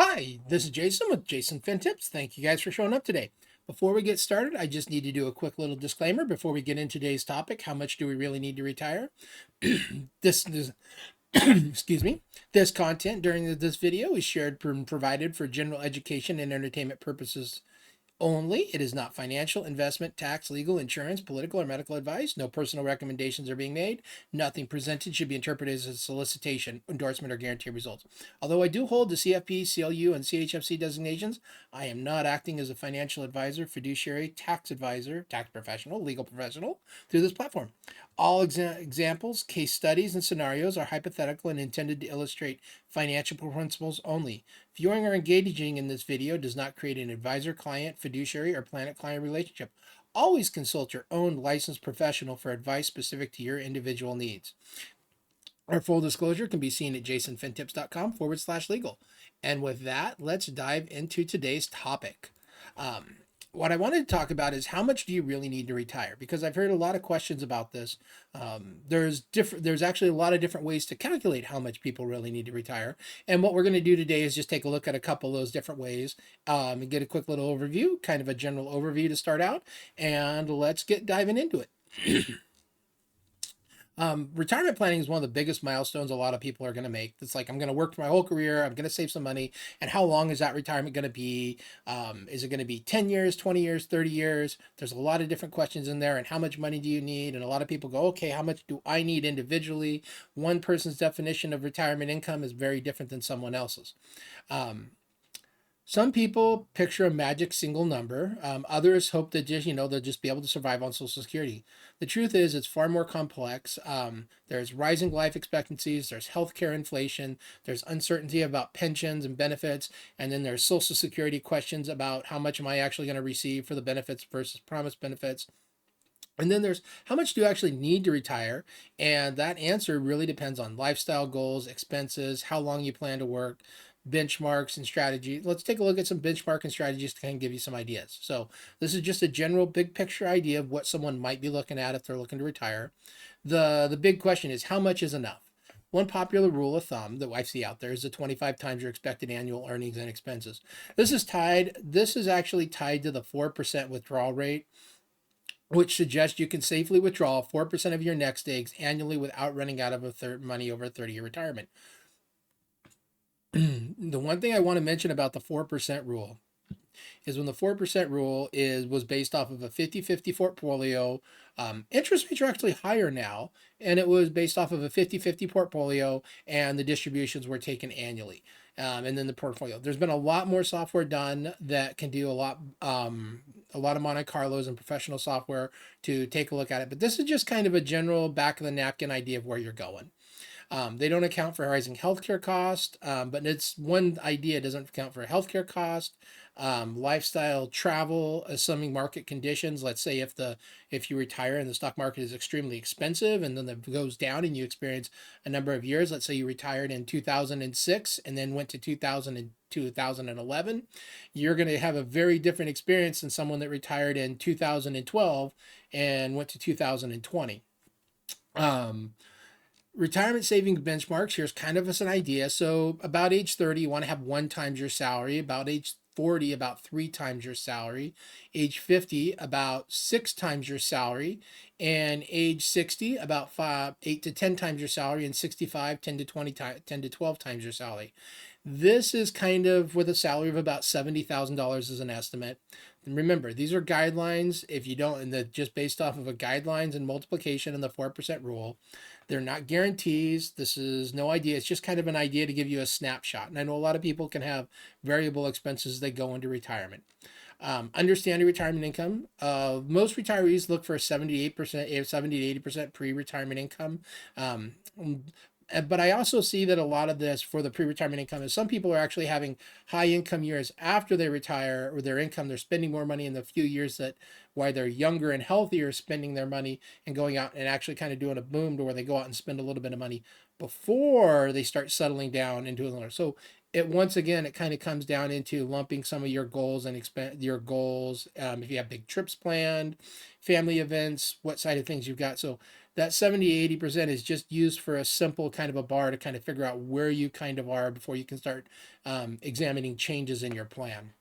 Hi, this is Jason with Jason FinTips. Thank you guys for showing up today. Before we get started, I just need to do a quick little disclaimer before we get into today's topic. How much do we really need to retire? this excuse me. This content during this video is shared and provided for general education and entertainment purposes only. It is not financial, investment, tax, legal, insurance, political, or medical advice. No personal recommendations are being made. Nothing presented should be interpreted as a solicitation, endorsement, or guarantee results. Although I do hold the CFP, CLU, and ChFC designations, I am not acting as a financial advisor, fiduciary, tax advisor, tax professional, legal professional through this platform. All examples, case studies, and scenarios are hypothetical and intended to illustrate financial principles only. Viewing or engaging in this video does not create an advisor-client, fiduciary, or client relationship. Always consult your own licensed professional for advice specific to your individual needs. Our full disclosure can be seen at jasonfintips.com/legal. And with that, let's dive into today's topic. What I wanted to talk about is how much do you really need to retire? Because I've heard a lot of questions about this. There's actually a lot of different ways to calculate how much people really need to retire. And what we're going to do today is just take a look at a couple of those different ways and get a quick little overview, kind of a general overview to start out. And let's get diving into it. Retirement planning is one of the biggest milestones a lot of people are going to make. It's like, I'm going to work for my whole career. I'm going to save some money. And how long is that retirement going to be? Is it going to be 10 years, 20 years, 30 years? There's a lot of different questions in there. And how much money do you need? And a lot of people go, okay, how much do I need individually? One person's definition of retirement income is very different than someone else's. Some people picture a magic single number. Others hope that they'll just be able to survive on Social Security. The truth is, it's far more complex. There's rising life expectancies. There's healthcare inflation. There's uncertainty about pensions and benefits, and then there's Social Security questions about how much am I actually going to receive for the benefits versus promised benefits. And then there's how much do you actually need to retire? And that answer really depends on lifestyle goals, expenses, how long you plan to work, benchmarks and strategy. Let's take a look at some benchmark and strategies to kind of give you some ideas. So this is just a general big picture idea of what someone might be looking at if they're looking to retire. The big question is, how much is enough? One popular rule of thumb that I see out there is the 25 times your expected annual earnings and expenses. This is actually tied to the 4% withdrawal rate, which suggests you can safely withdraw 4% of your next eggs annually without running out of money over a 30-year retirement. The one thing I want to mention about the 4% rule is when the 4% rule was based off of a 50-50 portfolio. Interest rates are actually higher now, and it was based off of a 50-50 portfolio, and the distributions were taken annually. And then the portfolio. There's been a lot more software done that can do a lot of Monte Carlos and professional software to take a look at it. But this is just kind of a general back of the napkin idea of where you're going. They don't account for rising healthcare cost, but it's one idea. It doesn't account for healthcare cost, lifestyle, travel, assuming market conditions. Let's say if you retire and the stock market is extremely expensive and then it goes down and you experience a number of years. Let's say you retired in 2006 and then went to 2011. You're going to have a very different experience than someone that retired in 2012 and went to 2020. Retirement savings benchmarks, here's kind of as an idea. So about age 30, you want to have 1 times your salary. About age 40, about 3 times your salary. Age 50, about 6 times your salary. And age 60, about 8 to 10 times your salary. And 65, 10 to 12 times your salary. This is kind of with a salary of about $70,000 as an estimate. And remember, these are guidelines. If you don't, and just based off of a guidelines and multiplication and the 4% rule. They're not guarantees. This is no idea. It's just kind of an idea to give you a snapshot. And I know a lot of people can have variable expenses as they go into retirement. Understanding retirement income. Most retirees look for 78%, 70 to 80% pre-retirement income. But I also see that a lot of this for the pre-retirement income is some people are actually having high income years after they retire, or their income, they're spending more money in the few years that while they're younger and healthier, spending their money and going out and actually kind of doing a boom to where they go out and spend a little bit of money before they start settling down into a. So once again, it kind of comes down into lumping some of your goals and your goals. If you have big trips planned, family events, what side of things you've got. So that 70-80% is just used for a simple kind of a bar to kind of figure out where you kind of are before you can start examining changes in your plan.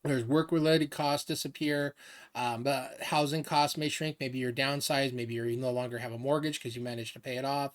There's work-related costs disappear, but housing costs may shrink. Maybe you're downsized. Maybe you no longer have a mortgage because you managed to pay it off.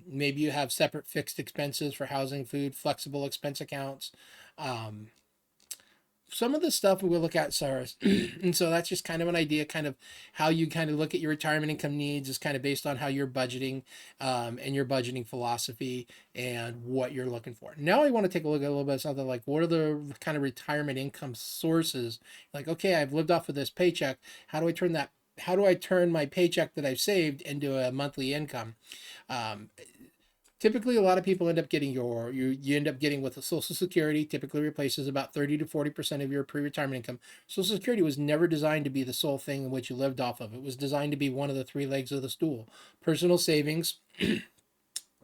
Maybe you have separate fixed expenses for housing, food, flexible expense accounts. Um, some of the stuff we will look at SARS. And so that's just kind of an idea, kind of how you kind of look at your retirement income needs is kind of based on how you're budgeting and your budgeting philosophy and what you're looking for. Now I want to take a look at a little bit of something like what are the kind of retirement income sources? Like, okay, I've lived off of this paycheck. How do I turn that? How do I turn my paycheck that I've saved into a monthly income? Um, Typically a lot of people end up getting you end up getting with a social security typically replaces about 30 to 40% of your pre-retirement income. Social security was never designed to be the sole thing in which you lived off of. It was designed to be one of the three legs of the stool: personal savings,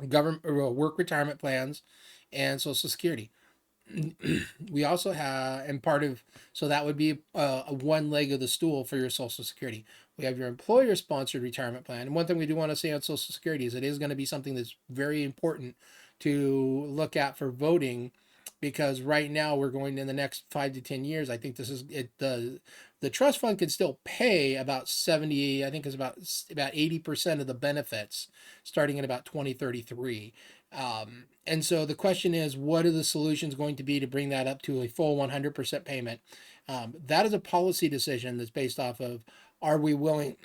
government or work retirement plans, and social security. We also have, and part of, so that would be a one leg of the stool for your social security. We have your employer sponsored retirement plan. And one thing we do want to say on social security is it is going to be something that's very important to look at for voting, because right now we're going in the next 5 to 10 years. I think this is it. The trust fund can still pay about 70, I think it's about 80% of the benefits starting in about 2033. And so the question is, what are the solutions going to be to bring that up to a full 100% payment? That is a policy decision that's based off of, are we willing,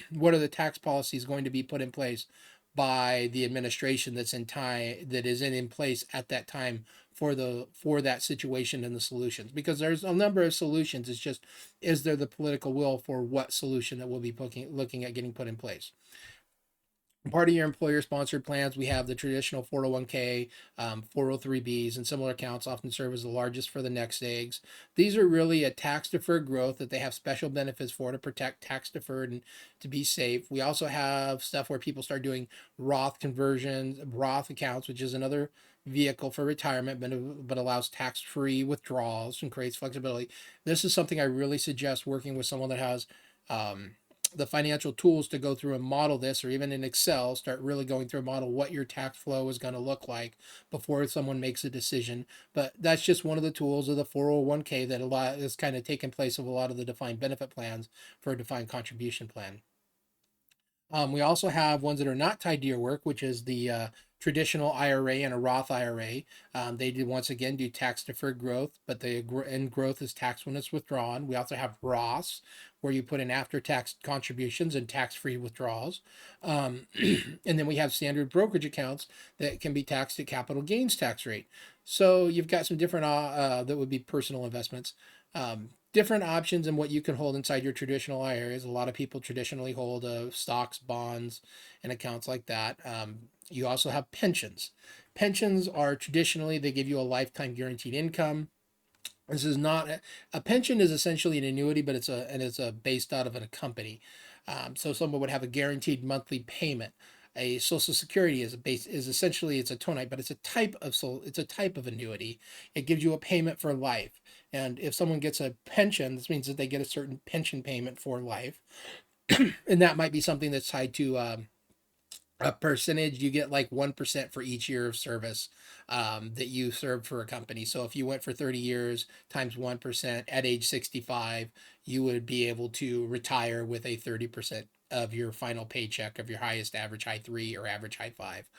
what are the tax policies going to be put in place by the administration that's in time, that is in place at that time for that situation and the solutions? Because there's a number of solutions. It's just, is there the political will for what solution that we'll be looking at getting put in place? Part of your employer sponsored plans, we have the traditional 401k, 403bs, and similar accounts often serve as the largest for the next eggs. These are really a tax deferred growth that they have special benefits for to protect tax deferred and to be safe. We also have stuff where people start doing Roth conversions, Roth accounts, which is another vehicle for retirement, but allows tax free withdrawals and creates flexibility. This is something I really suggest working with someone that has. The financial tools to go through and model this, or even in Excel, start really going through a model what your tax flow is going to look like before someone makes a decision. But that's just one of the tools of the 401k that a lot is kind of taken place of a lot of the defined benefit plans for a defined contribution plan. We also have ones that are not tied to your work, which is the traditional IRA and a Roth IRA. They do, once again, do tax deferred growth, but the end growth is tax when it's withdrawn. We also have Roths, where you put in after tax contributions and tax free withdrawals. And then we have standard brokerage accounts that can be taxed at capital gains tax rate. So you've got some different that would be personal investments. Different options in what you can hold inside your traditional IRAs. A lot of people traditionally hold stocks, bonds, and accounts like that. You also have pensions. Pensions are traditionally, they give you a lifetime guaranteed income. This is not a pension is essentially an annuity, but it's a based out of a company. So someone would have a guaranteed monthly payment. A Social Security is essentially, it's a tonite, but it's a type of annuity. It gives you a payment for life. And if someone gets a pension, this means that they get a certain pension payment for life. And that might be something that's tied to a percentage. You get like 1% for each year of service that you served for a company. So if you went for 30 years times 1% at age 65, you would be able to retire with a 30% of your final paycheck of your highest average high 3 or average high 5.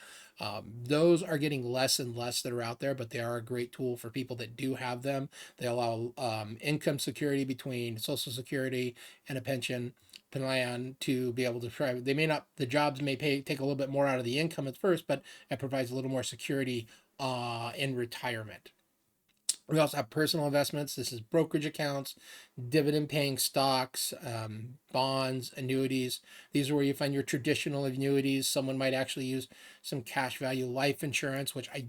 Those are getting less and less that are out there, but they are a great tool for people that do have them. They allow income security between Social Security and a pension plan to be able to try. They may not, the jobs may take a little bit more out of the income at first, but it provides a little more security in retirement. We also have personal investments. This is brokerage accounts, dividend paying stocks, bonds, annuities. These are where you find your traditional annuities. Someone might actually use some cash value life insurance, which I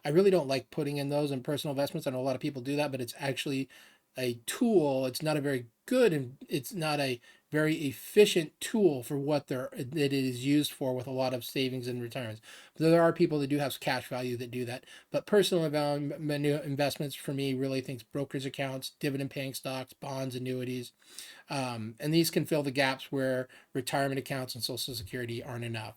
really don't like putting in those in personal investments. I know a lot of people do that, but it's actually a tool. It's not a very good, and it's not a very efficient tool for what it is used for, with a lot of savings and retirements. There are people that do have cash value that do that, but personal investments for me really thinks brokerage accounts, dividend paying stocks, bonds, annuities, and these can fill the gaps where retirement accounts and Social Security aren't enough.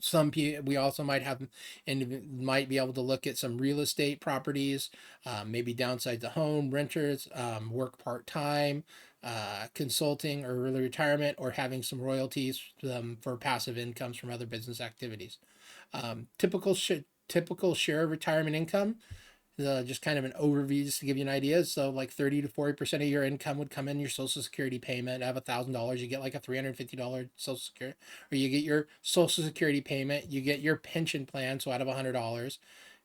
Some people, we also might have, and might be able to look at some real estate properties, maybe downsize the home, renters, work part-time, consulting or early retirement, or having some royalties for passive incomes from other business activities. Typical share of retirement income, just kind of an overview just to give you an idea. So like 30 to 40% of your income would come in your Social Security payment. Have $1,000, you get like a $350 Social Security, or you get your Social Security payment, you get your pension plan. So out of $100,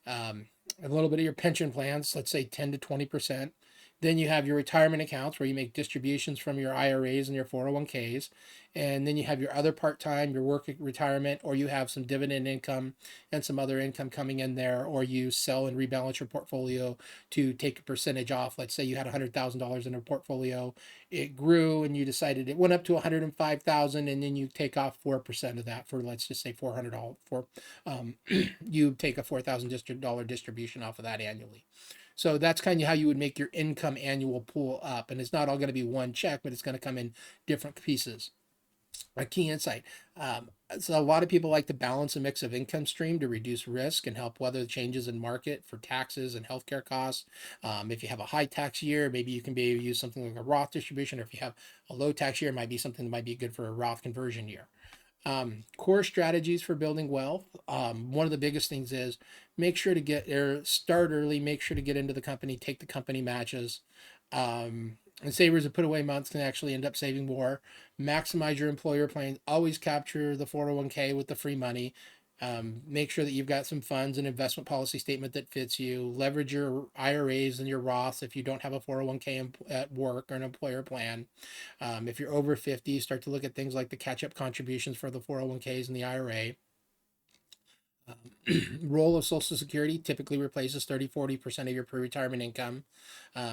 a little bit of your pension plans, let's say 10 to 20%. Then you have your retirement accounts where you make distributions from your IRAs and your 401ks. And then you have your other part-time, your work retirement, or you have some dividend income and some other income coming in there, or you sell and rebalance your portfolio to take a percentage off. Let's say you had $100,000 in a portfolio, it grew and you decided it went up to 105,000, and then you take off 4% of that for, let's just say $400 for, you take a $4,000 distribution off of that annually. So that's kind of how you would make your income annual pool up. And it's not all going to be one check, but it's going to come in different pieces. A key insight. So a lot of people like to balance a mix of income stream to reduce risk and help weather the changes in market for taxes and healthcare costs. If you have a high tax year, maybe you can be able to use something like a Roth distribution, or if you have a low tax year, it might be something that might be good for a Roth conversion year. Core strategies for building wealth. One of the biggest things is make sure to start early, make sure to get into the company, take the company matches. And savers that put away months can actually end up saving more. Maximize your employer plans. Always capture the 401k with the free money. Make sure that you've got some funds and investment policy statement that fits you. Leverage your IRAs and your Roths if you don't have a 401k at work or an employer plan. If you're over 50, start to look at things like the catch-up contributions for the 401ks and the IRA. Role of Social Security typically replaces 30-40% of your pre-retirement income.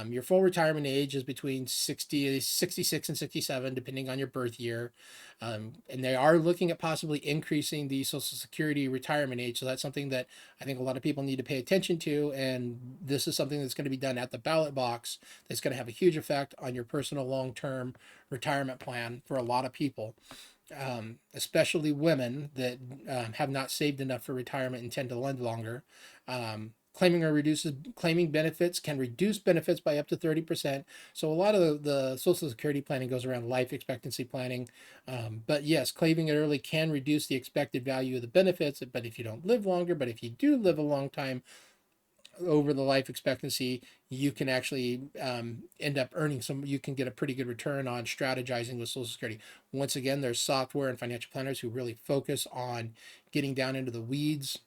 Your full retirement age is between 66 and 67, depending on your birth year. And they are looking at possibly increasing the Social Security retirement age. So that's something that I think a lot of people need to pay attention to. And this is something that's going to be done at the ballot box that's going to have a huge effect on your personal long-term retirement plan for a lot of people. Especially women that have not saved enough for retirement and tend to live longer. Claiming benefits can reduce benefits by up to 30%. So a lot of the Social Security planning goes around life expectancy planning. But yes, claiming it early can reduce the expected value of the benefits. But if you don't live longer, but if you do live a long time over the life expectancy, you can actually end up earning you can get a pretty good return on strategizing with Social Security. Once again, there's software and financial planners who really focus on getting down into the weeds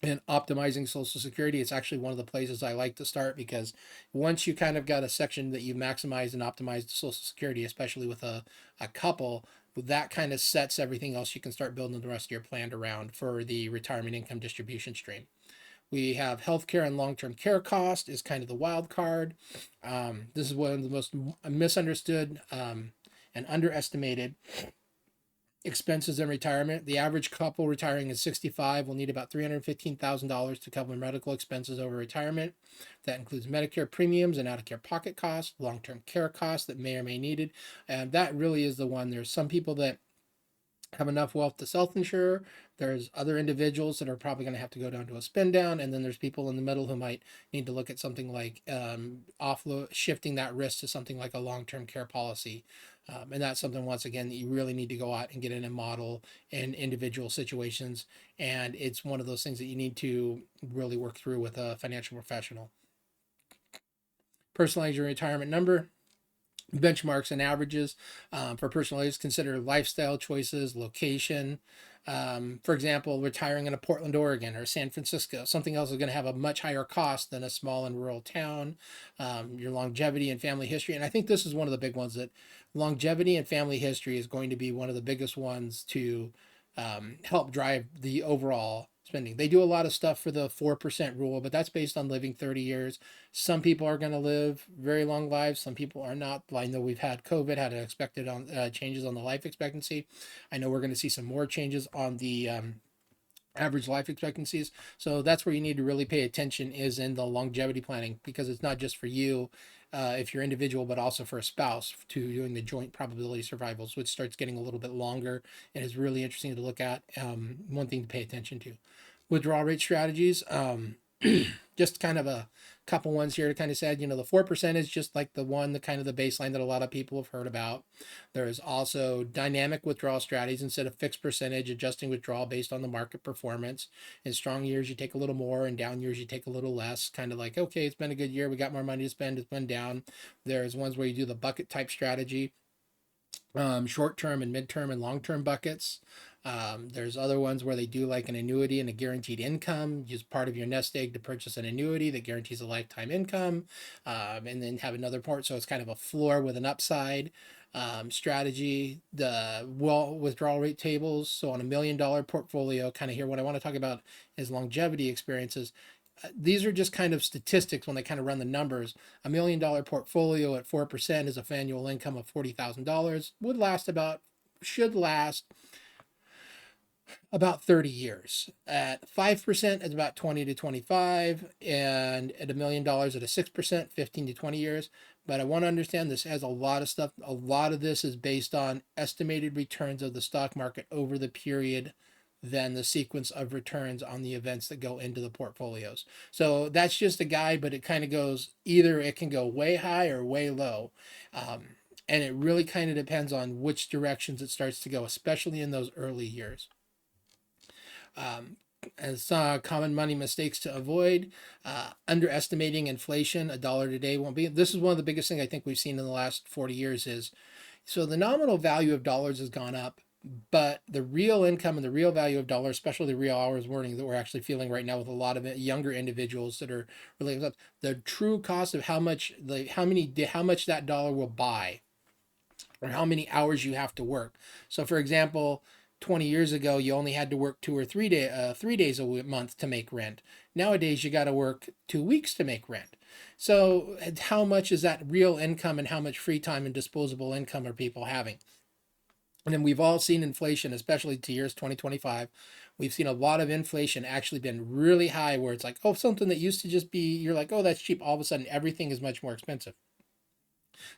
and optimizing Social Security. It's actually one of the places I like to start, because once you kind of got a section that you've maximized and optimized Social Security, especially with a couple, that kind of sets everything else you can start building the rest of your plan around for the retirement income distribution stream. We have healthcare and long-term care cost is kind of the wild card. This is one of the most misunderstood and underestimated expenses in retirement. The average couple retiring at 65 will need about $315,000 to cover medical expenses over retirement. That includes Medicare premiums and out-of-care pocket costs, long-term care costs that may or may needed. And that really is the one. There's some people that have enough wealth to self-insure. There's other individuals that are probably going to have to go down to a spend down, and then there's people in the middle who might need to look at something like shifting that risk to something like a long-term care policy. And that's something, once again, that you really need to go out and get in and model in individual situations. And it's one of those things that you need to really work through with a financial professional. Personalize your retirement number. Benchmarks and averages for personal age consider lifestyle choices, location. For example, retiring in a Portland, Oregon, or San Francisco, something else is going to have a much higher cost than a small and rural town. Your longevity and family history, and I think this is one of the big ones, that longevity and family history is going to be one of the biggest ones to help drive the overall spending. They do a lot of stuff for the 4% rule, but that's based on living 30 years. Some people are going to live very long lives. Some people are not. I know we've had COVID, had expected on changes on the life expectancy. I know we're going to see some more changes on the average life expectancies. So that's where you need to really pay attention, is in the longevity planning, because it's not just for you if you're individual, but also for a spouse, to doing the joint probability survivals, which starts getting a little bit longer and is really interesting to look at. One thing to pay attention to. Withdrawal rate strategies. Just kind of a couple ones here to kind of say, the 4% is just like the kind of the baseline that a lot of people have heard about. There is also dynamic withdrawal strategies instead of fixed percentage, adjusting withdrawal based on the market performance. In strong years, you take a little more, in down years, you take a little less. Kind of like, okay, it's been a good year, we got more money to spend, it's been down. There's ones where you do the bucket type strategy, short-term and mid-term and long-term buckets. There's other ones where they do like an annuity and a guaranteed income. Use part of your nest egg to purchase an annuity that guarantees a lifetime income, and then have another part. So it's kind of a floor with an upside strategy. The withdrawal rate tables. So on $1 million portfolio, kind of here, what I want to talk about is longevity experiences. These are just kind of statistics when they kind of run the numbers. $1 million portfolio at 4% is a annual income of $40,000. Should last about 30 years. At 5%, it's about 20 to 25, and at $1 million at a 6%, 15 to 20 years. But I want to understand this has a lot of stuff. A lot of this is based on estimated returns of the stock market over the period than the sequence of returns on the events that go into the portfolios. So that's just a guide, but it kind of goes, either it can go way high or way low. And it really kind of depends on which directions it starts to go, especially in those early years. As common money mistakes to avoid, underestimating inflation. A dollar today won't be. This is one of the biggest things I think we've seen in the last 40 years is, so the nominal value of dollars has gone up, but the real income and the real value of dollars, especially the real hours working that we're actually feeling right now with a lot of younger individuals that are really, the true cost of how much that dollar will buy, or how many hours you have to work. So for example, 20 years ago, you only had to work 3 days a month to make rent. Nowadays, you got to work 2 weeks to make rent. So how much is that real income, and how much free time and disposable income are people having? And then we've all seen inflation, especially to years 2025. We've seen a lot of inflation actually been really high, where it's like, oh, something that used to just be, you're like, oh, that's cheap. All of a sudden, everything is much more expensive.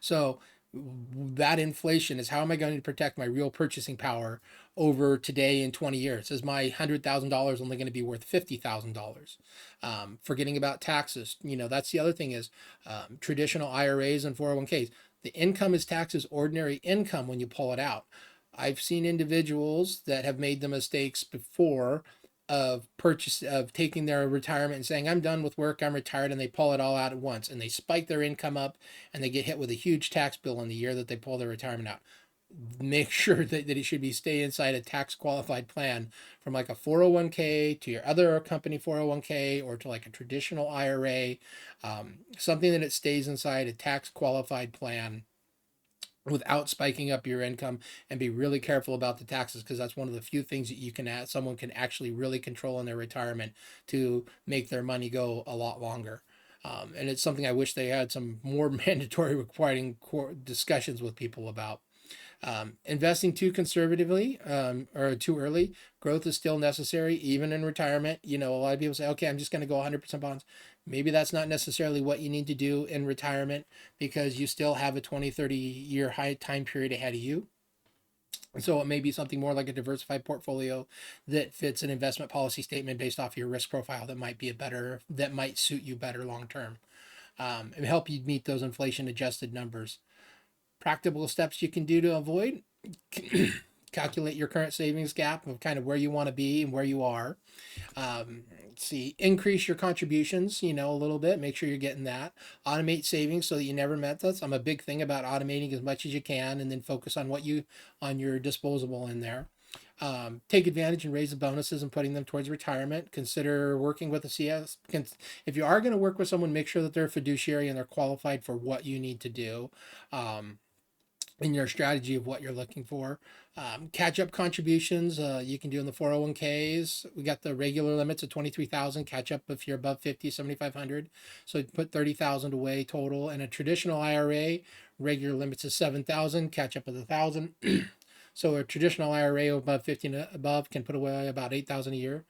So that inflation is, how am I going to protect my real purchasing power over today in 20 years? Is my $100,000 only going to be worth $50,000? Forgetting about taxes. That's the other thing is traditional IRAs and 401ks. The income is taxed as ordinary income when you pull it out. I've seen individuals that have made the mistakes before of taking their retirement and saying, I'm done with work, I'm retired, and they pull it all out at once, and they spike their income up, and they get hit with a huge tax bill in the year that they pull their retirement out. Make sure that it should stay inside a tax qualified plan, from like a 401k to your other company 401k, or to like a traditional IRA, something that it stays inside a tax qualified plan without spiking up your income. And be really careful about the taxes, because that's one of the few things that someone can actually really control in their retirement to make their money go a lot longer. And it's something I wish they had some more mandatory requiring discussions with people about. Investing too conservatively or too early, growth is still necessary even in retirement. A lot of people say, okay, I'm just going to go 100% bonds. Maybe that's not necessarily what you need to do in retirement, because you still have a 20, 30-year high time period ahead of you. And so it may be something more like a diversified portfolio that fits an investment policy statement based off your risk profile that might suit you better long term, and help you meet those inflation adjusted numbers. Practical steps you can do to avoid: calculate your current savings gap of kind of where you want to be and where you are. Increase your contributions, a little bit. Make sure you're getting that. Automate savings so that you never met this. I'm a big thing about automating as much as you can, and then focus on on your disposable in there. Take advantage and raise the bonuses and putting them towards retirement. Consider working with a CS. If you are going to work with someone, make sure that they're a fiduciary and they're qualified for what you need to do. in your strategy of what you're looking for. Catch up contributions you can do in the 401ks. We got the regular limits of 23,000. Catch up if you're above 50, 7,500. So you put 30,000 away total. And a traditional IRA, regular limits is 7,000. Catch up with 1,000. So a traditional IRA above 50 and above can put away about 8,000 a year.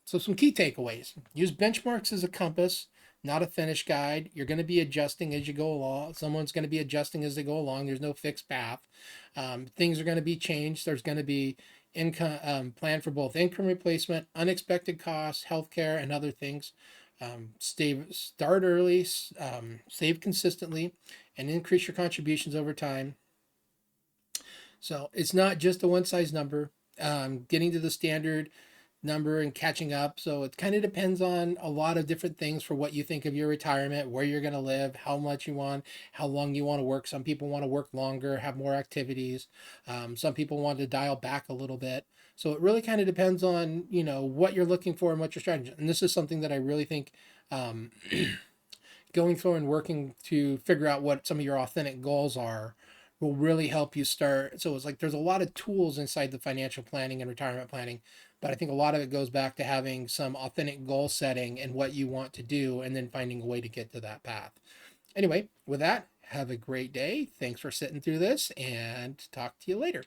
So some key takeaways: use benchmarks as a compass, not a finished guide. You're going to be adjusting as you go along. Someone's going to be adjusting as they go along. There's no fixed path. Things are going to be changed. There's going to be income plan for both income replacement, unexpected costs, healthcare, and other things. Start early, save consistently, and increase your contributions over time. So it's not just a one size number. Getting to the standard number and catching up. So it kind of depends on a lot of different things for what you think of your retirement, where you're going to live, how much you want, how long you want to work. Some people want to work longer, have more activities. Some people want to dial back a little bit. So it really kind of depends on, what you're looking for and what your strategy. And this is something that I really think um, going through and working to figure out what some of your authentic goals are will really help you start. So it's like there's a lot of tools inside the financial planning and retirement planning, but I think a lot of it goes back to having some authentic goal setting and what you want to do, and then finding a way to get to that path. Anyway, with that, have a great day. Thanks for sitting through this, and talk to you later.